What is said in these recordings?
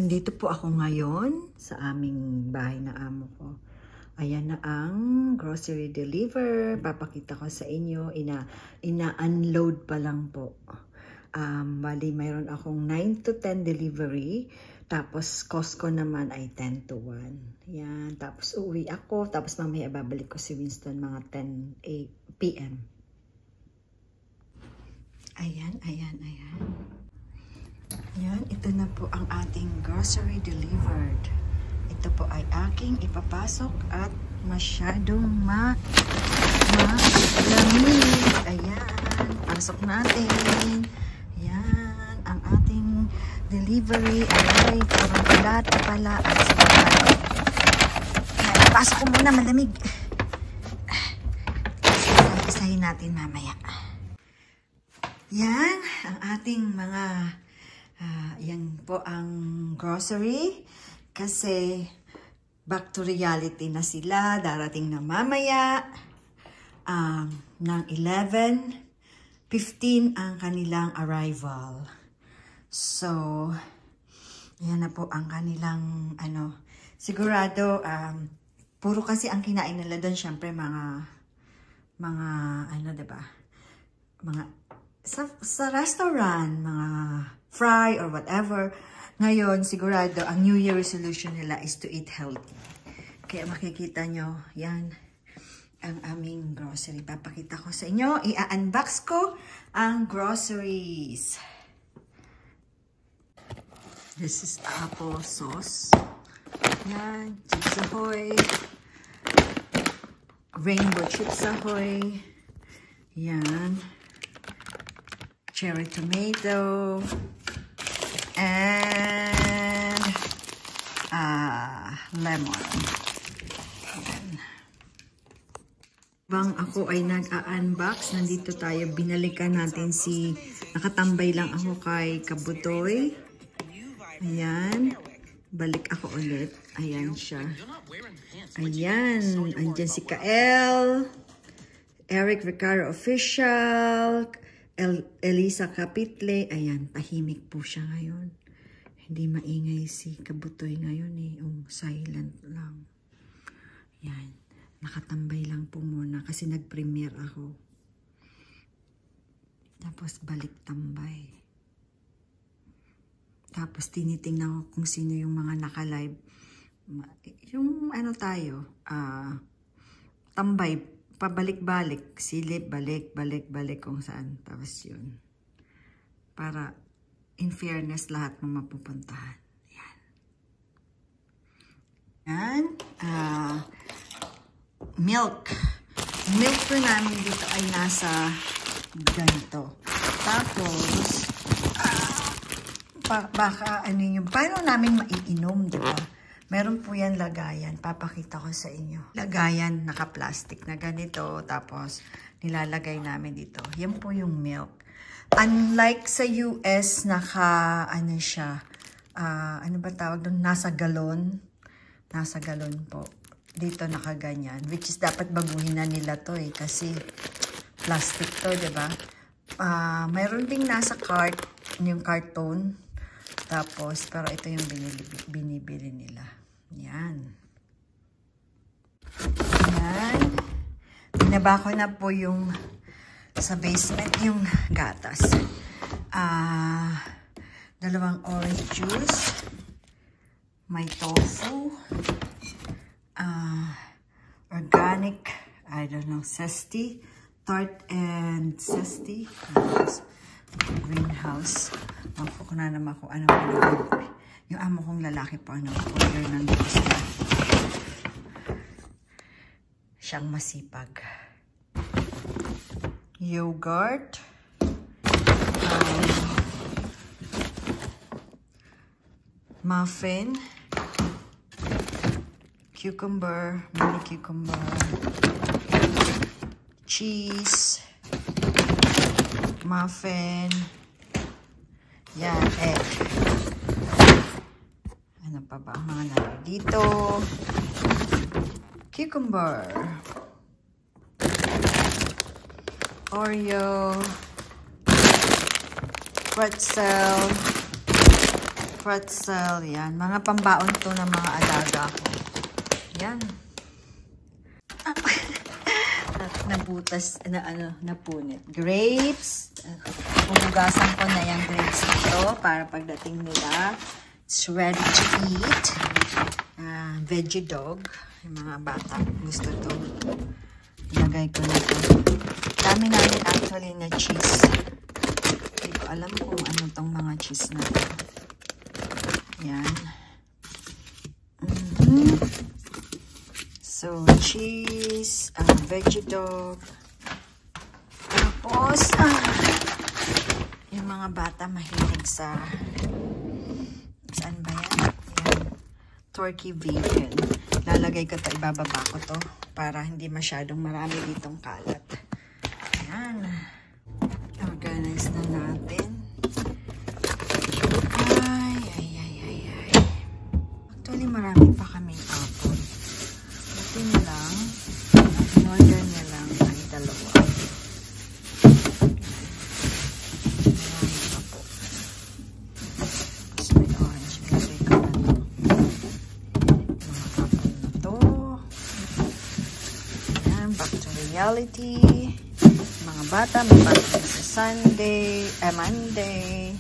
Nandito po ako ngayon sa aming bahay na amo ko. Ayan na ang grocery deliver. Papakita ko sa inyo. Ina-unload pa lang po. Bali, mayroon akong 9 to 10 delivery. Tapos, cost ko naman ay 10 to 1. Yan. Tapos, uwi ako. Tapos, mamaya babalik ko si Winston mga 10 p.m. Ayan. Yan, ito na po ang ating grocery delivered. Ito po ay aking ipapasok at masyadong malamig. Ayan, pasok natin. Yan, ang ating delivery ay parang plata pala at sipagay. Pasok ko muna, malamig. Isahin natin mamaya. Yan, ang ating mga yan po ang grocery kasi back to reality na sila. Darating na mamaya ng 11:15 ang kanilang arrival. So, yan na po ang kanilang sigurado puro kasi ang kinain nila doon, syempre mga diba? Mga sa restaurant, mga fry or whatever. Ngayon, sigurado, ang New Year resolution nila is to eat healthy. Kaya makikita nyo, yan ang aming grocery. Papakita ko sa inyo. I-unbox ko ang groceries. This is apple sauce. Yan, Chips Ahoy. Rainbow Chips Ahoy. Yan. Cherry tomato. And lemon. Ayan. Bang ako ay nag-unbox, nandito tayo, binalikan natin nakatambay lang ako kay Kabutoy. Ayan. Balik ako ulit. Ayan siya. Ayan. Andyan si Kael. Eric Vicaro Official. Elisa Capitle. Ayan, tahimik po siya ngayon. Hindi maingay si Kabutoy ngayon eh. Silent lang. Ayan, nakatambay lang po muna kasi nag-premiere ako. Tapos balik tambay. Tapos tinitingnan ko kung sino yung mga naka-live. Yung tambay. Pabalik-balik, silip, balik kung saan. Tapos yun. Para, in fairness, lahat mo mapupuntahan. Yan. Yan. Milk. Milk po namin dito ay nasa ganito. Tapos, paano namin maiinom, diba? Meron po yan lagayan. Papakita ko sa inyo. Lagayan, naka-plastic na ganito. Tapos, nilalagay namin dito. Yan po yung milk. Unlike sa US, siya. Ano ba tawag doon? Nasa galon. Nasa galon po. Dito nakaganyan. Which is dapat baguhin na nila to eh. Kasi plastic to, diba? Mayroon ding nasa cart. Yung carton. Tapos, pero ito yung binibili nila. Yan. Yan. Binaba ko na po yung sa basement yung gatas. 2 orange juice. May tofu. Organic, zesty. Tart and zesty. Greenhouse. Ako ko na naman kung ano yung amo kong lalaki po order ng grocery. Siyang masipag. Yogurt. Muffin. Cucumber. Mini cucumber. Cheese. Muffin. Yan, egg. Ano pa ba ang mga nalagay dito? Cucumber. Oreo. Pretzel. pretzel, yan. Mga pambaon to ng mga alaga ko. Yan. Nabutas, napunit. Grapes. Hugasan ko na yung grapes ito para pagdating nila. It's ready to eat. Veggie dog. Yung mga bata gusto to. Ilagay ko na ito. Dami namin actually na cheese. Hindi ko alam kung ano tong mga cheese na ito. Yan. So, cheese, veggie dog. Tapos, yung mga bata mahilig sa, saan ba yan? Yan. Turkey vegan. Lalagay ko ito, ibababa ko to para hindi masyadong marami ditong kalat. Yan. Organize na natin. Actually, marami pa kaming apple. Buti na lang, in-order niya lang ay 2. Marami pa po. Tapos may orange. Ilagay ko na to. Mga apple na to. Ayan, back to reality. Mga bata, may party sa Monday.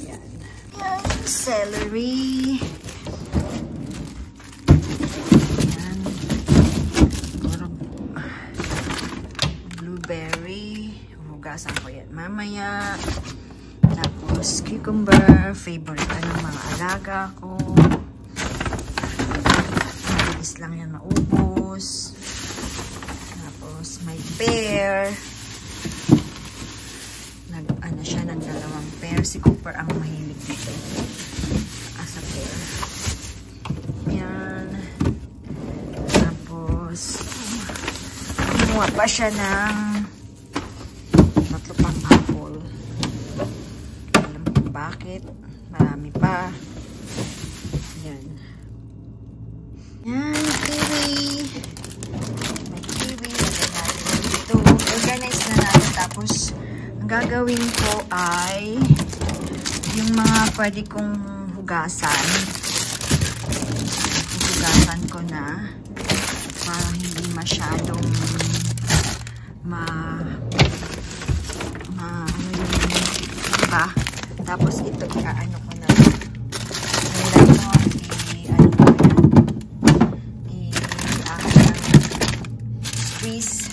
Ayan. Ayan, celery. Berry. Hugasan ko yan mamaya. Tapos, cucumber. Favorite ng mga alaga ko. Mabilis lang yan maubos. Tapos, may pear. Ano siya ng 2 pear. Si Cooper ang mahilig dito. As a pear. Yan. Tapos, kumuha pa siya ng 3 pang apple. Alam ko bakit. Marami pa. Yan. Yan, kiwi. May kiwi. Lagay natin dito. Organize na natin. Tapos, ang gagawin ko ay yung mga pwede kong hugasan. Hugasan ko na para hindi masyadong ano yung iba. Tapos ito, iaano ko na. Squeeze.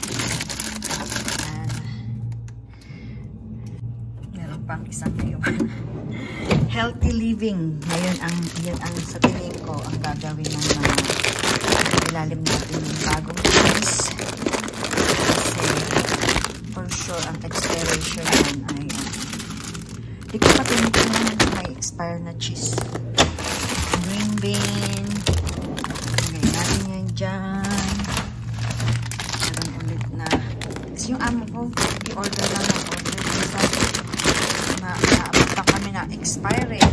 Meron pang isang iwan. Healthy living. Yan ang sa tingin ko ang gagawin ng mga ilalim natin yung bagong cheese. For sure, ang expiration yan ay hindi ko pa tinitingnan kung may expire na cheese. Green bean. Lagay natin yan dyan. Meron ulit na. Kasi yung amo ko, i-order lang ng order. Naabot pa kami na expire eh.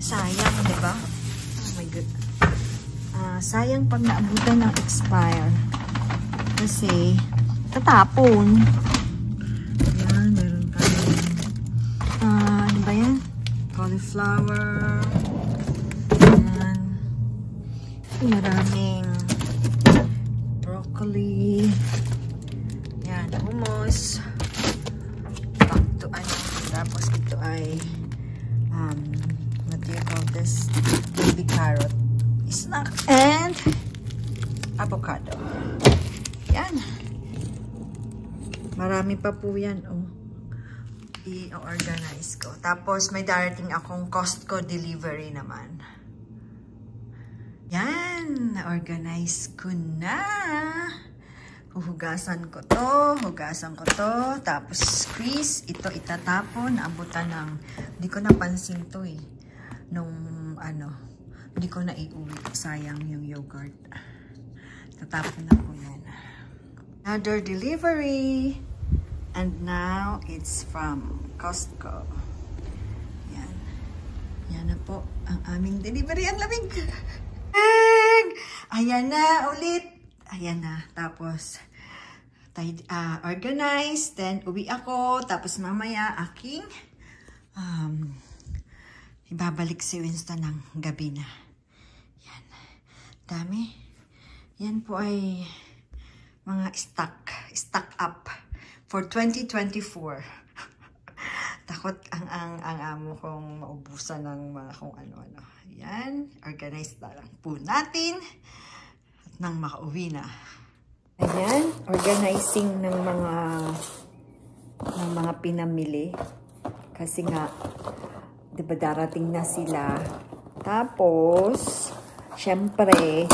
Sayang, diba? Oh my God. Sayang pag naabutan ng expire. Kasi, tatapon. Ayan, meron pa rin. Ano ba yan? Cauliflower. Ayan. Maraming broccoli. Ayan, hummus. Back to ano. Tapos ito ay what do you call this? Baby carrot. Snack and avocado. Yan. Marami pa po yan. Oh. I-organize ko. Tapos may darating akong Costco delivery naman. Yan. Na-organize ko na. Huhugasan ko to. Hugasan ko to. Tapos squeeze. Ito itatapon. Naabutan ng... Hindi ko napansin to eh. Nung ano... Hindi ko na iuwi. Sayang yung yogurt. Tatapon na ko yan. Another delivery. And now, it's from Costco. Yan. Yan na po ang aming delivery. Ang lamig! Ayan na ulit. Ayan na. Tapos, organize. Then, uwi ako. Tapos, mamaya, aking ibabalik si Winston ng gabi na. Yan. Dami. Yan po ay mga stock up for 2024. Takot ang amo kong maubusan ng mga kung ano-ano. Yan. Organize na lang po natin. At nang makauwi na. Ayan. Organizing ng mga pinamili. Kasi nga, diba darating na sila. Tapos, syempre,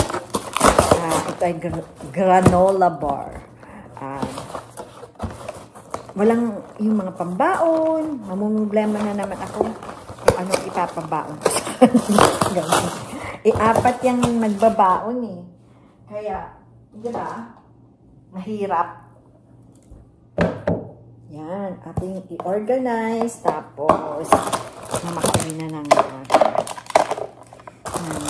ito ay granola bar. Walang yung mga pambaon. Mamumblema na naman ako. Anong ipapabaon? Apat yung nagbabaon eh. Kaya, diba? Mahirap. Yan, ating i-organize, tapos makakawin na ng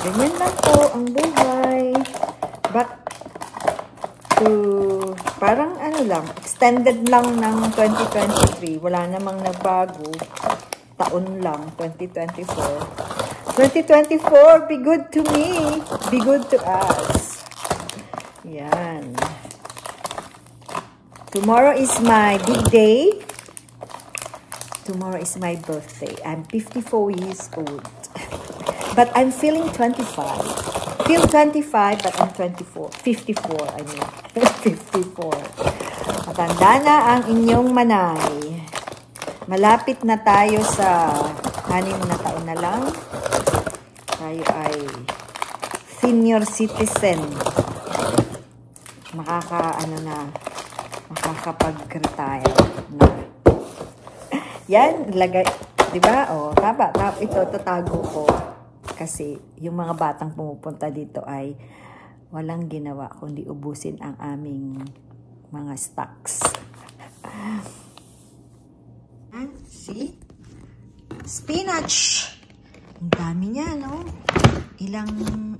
ganyan lang po ang buhay. But, parang ano lang, extended lang ng 2023. Wala namang nagbago. Taon lang, 2024. 2024, be good to me. Be good to us. Yan. Tomorrow is my big day. Tomorrow is my birthday. I'm 54 years old. But I'm feeling 25. Feel 25, but I'm 24. 54, I mean. 54. Matanda na ang inyong manay. Malapit na tayo sa 6 na taon na lang. Tayo ay senior citizen. Makakapag-retire na. Yan, lagay, di ba? O, ito, tatago ko. Kasi yung mga batang pumupunta dito ay walang ginawa kundi ubusin ang aming mga stocks. See? Spinach! Ang dami niya, no? Ilang, 6?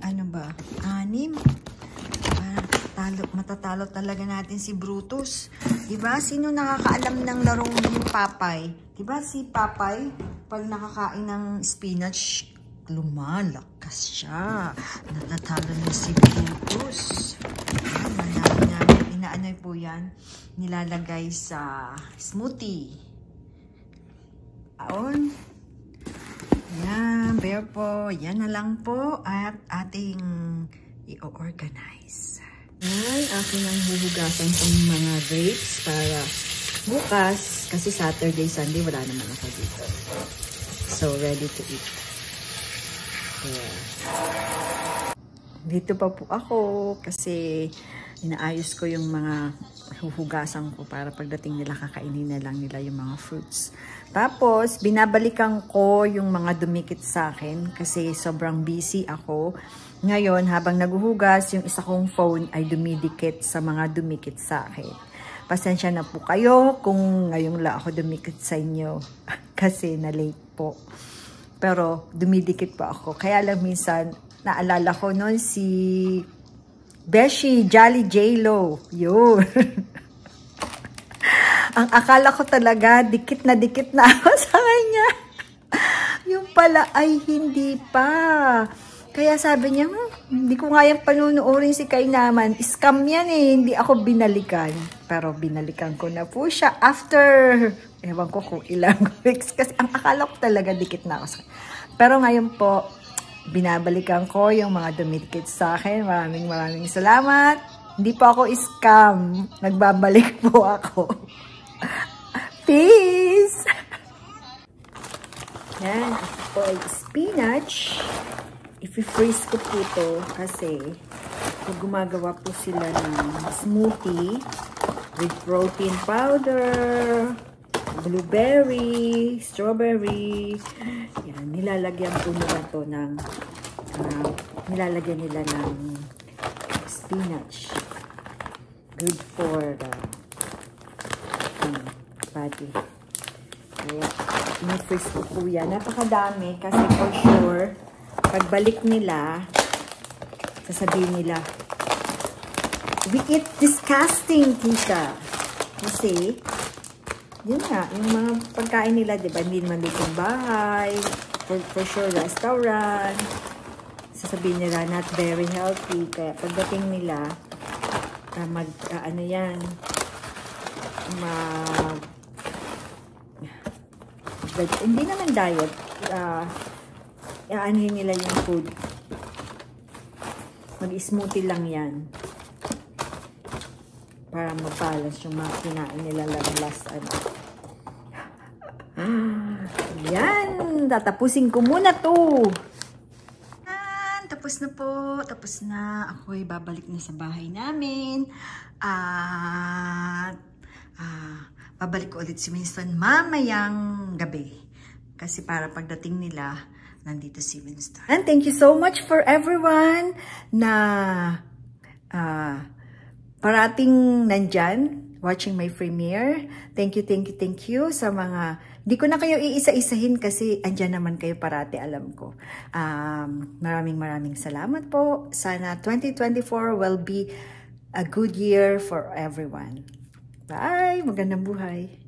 Matatalo talaga natin si Brutus. Diba? Sino nakakaalam ng larong yung Papay? Diba si Papay, pag nakakain ng spinach, lumalakas siya. Natatalo niya si Brutus. Madami namin. Inaanoy po yan. Nilalagay sa smoothie. Aon. Yan. Bear po. Yan na lang po. At ating i-organize. Yan, aking ang huhugasan kong mga grapes para bukas, kasi Saturday, Sunday, wala naman ako dito. So, ready to eat. Yeah. Dito pa po ako kasi inaayos ko yung mga huhugasan ko para pagdating nila, kakainin na lang nila yung mga fruits. Tapos, binabalikan ko yung mga dumikit sa akin kasi sobrang busy ako. Ngayon, habang naguhugas, yung isa kong phone ay dumidikit sa mga dumikit sa akin. Pasensya na po kayo kung ngayong la ako dumikit sa inyo kasi na-late po. Pero dumidikit pa ako. Kaya lang minsan, naalala ko noon si Beshi, Jolly J-Lo. Yun. Ang akala ko talaga, dikit na ako sa kanya. Yung pala ay hindi pa. Kaya sabi niya, hindi ko nga yung panunuorin si Kay naman. Scam yan eh. Hindi ako binalikan. Pero binalikan ko na po siya after, ewan ko kung ilang weeks. Kasi ang akala ko talaga dikit na ako. Pero ngayon po, binabalikan ko yung mga dumidikit sa akin. Maraming salamat. Hindi po ako scam. Nagbabalik po ako. Peace! Yan. Ito po ay spinach. I-freeze ko po ito kasi gumagawa po sila ng smoothie with protein powder, blueberry, strawberry. Yan, nilalagyan po nila to ng nilalagyan nila ng spinach. Good for the body. Kaya, i-freeze ko po yan. Napakadami kasi for sure, pagbalik nila, sasabihin nila, we eat disgusting, tita. Kasi, yun nga, yung mga pagkain nila, diba, hindi naman lutong bahay, for sure restaurant. Sasabihin nila not very healthy. Kaya pagdating nila, ano yan, hindi naman diet. Anuhin nila yung food. Mag-smoothie lang yan. Para mag-balance yung mga kinain nila last ano. Yan! Tatapusin ko muna to! Tapos na po. Tapos na. Ako'y babalik na sa bahay namin. At babalik ko ulit si Winston mamayang gabi. Kasi para pagdating nila, nandito si Winston. And thank you so much for everyone na parating nandyan, watching my premiere. Thank you sa mga, di ko na kayo iisa-isahin kasi andyan naman kayo parati, alam ko. Maraming salamat po. Sana 2024 will be a good year for everyone. Bye! Magandang buhay!